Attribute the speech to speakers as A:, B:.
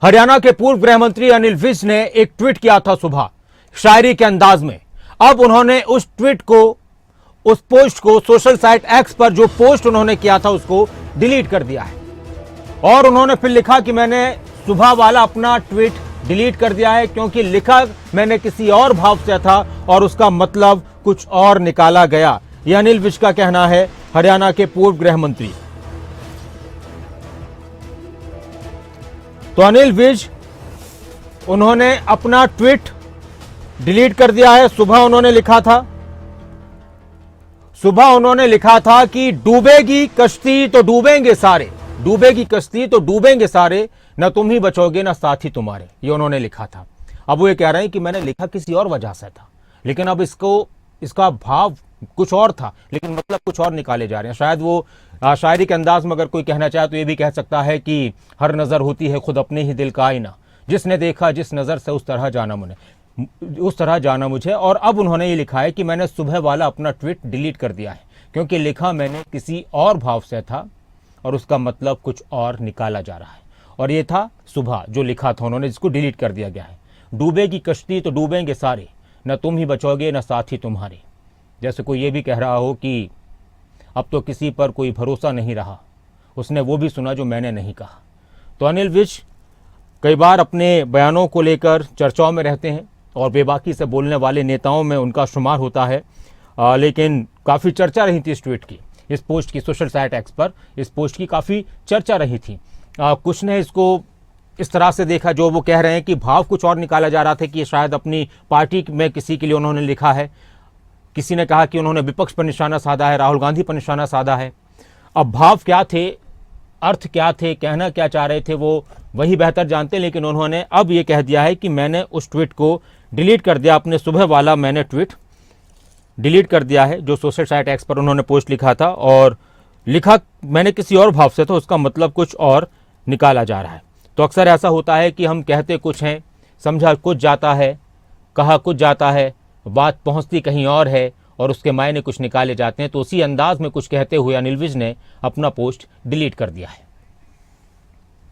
A: हरियाणा के पूर्व गृह मंत्री अनिल विज ने एक ट्वीट किया था सुबह शायरी के अंदाज में। अब उन्होंने उस ट्वीट को, उस पोस्ट को सोशल साइट एक्स पर जो पोस्ट उन्होंने किया था उसको डिलीट कर दिया है। और उन्होंने फिर लिखा कि मैंने सुबह वाला अपना ट्वीट डिलीट कर दिया है क्योंकि लिखा मैंने किसी और भाव से था और उसका मतलब कुछ और निकाला गया। यह अनिल विज का कहना है, हरियाणा के पूर्व गृह मंत्री। तो अनिल विज, उन्होंने अपना ट्वीट डिलीट कर दिया है। सुबह उन्होंने लिखा था कि डूबेगी कश्ती तो डूबेंगे सारे, डूबेगी कश्ती तो डूबेंगे सारे, न तुम ही बचोगे न साथी तुम्हारे। ये उन्होंने लिखा था। अब वो ये कह रहे हैं कि मैंने लिखा किसी और वजह से था, लेकिन अब इसका भाव कुछ और था, लेकिन मतलब कुछ और निकाले जा रहे हैं। शायद वो शायरी के अंदाज में अगर कोई कहना चाहे तो ये भी कह सकता है कि हर नजर होती है खुद अपने ही दिल का आईना, जिसने देखा जिस नजर से उस तरह जाना मुझे। और अब उन्होंने ये लिखा है कि मैंने सुबह वाला अपना ट्वीट डिलीट कर दिया है क्योंकि लिखा मैंने किसी और भाव से था और उसका मतलब कुछ और निकाला जा रहा है। और ये था सुबह जो लिखा था उन्होंने, जिसको डिलीट कर दिया गया है। डूबेगी कश्ती तो डूबेंगे सारे, न तुम ही बचोगे न साथी तुम्हारे। जैसे कोई ये भी कह रहा हो कि अब तो किसी पर कोई भरोसा नहीं रहा, उसने वो भी सुना जो मैंने नहीं कहा। तो अनिल विज कई बार अपने बयानों को लेकर चर्चाओं में रहते हैं और बेबाकी से बोलने वाले नेताओं में उनका शुमार होता है। लेकिन काफ़ी चर्चा रही थी इस ट्वीट की, इस पोस्ट की। सोशल साइट एक्स पर इस पोस्ट की काफ़ी चर्चा रही थी। कुछ ने इसको इस तरह से देखा, जो वो कह रहे हैं कि भाव कुछ और निकाला जा रहा था कि शायद अपनी पार्टी में किसी के लिए उन्होंने लिखा है। किसी ने कहा कि उन्होंने विपक्ष पर निशाना साधा है, राहुल गांधी पर निशाना साधा है। अब भाव क्या थे, अर्थ क्या थे, कहना क्या चाह रहे थे, वो वही बेहतर जानते। लेकिन उन्होंने अब ये कह दिया है कि मैंने उस ट्वीट को डिलीट कर दिया, अपने सुबह वाला मैंने ट्वीट डिलीट कर दिया है जो सोशल साइट एक्स पर उन्होंने पोस्ट लिखा था। और लिखा मैंने किसी और भाव से था, उसका मतलब कुछ और निकाला जा रहा है। तो अक्सर ऐसा होता है कि हम कहते कुछ हैं, समझा कुछ जाता है, कहा कुछ जाता है, बात पहुंचती कहीं और है और उसके मायने कुछ निकाले जाते हैं। तो उसी अंदाज में कुछ कहते हुए अनिल विज ने अपना पोस्ट डिलीट कर दिया है।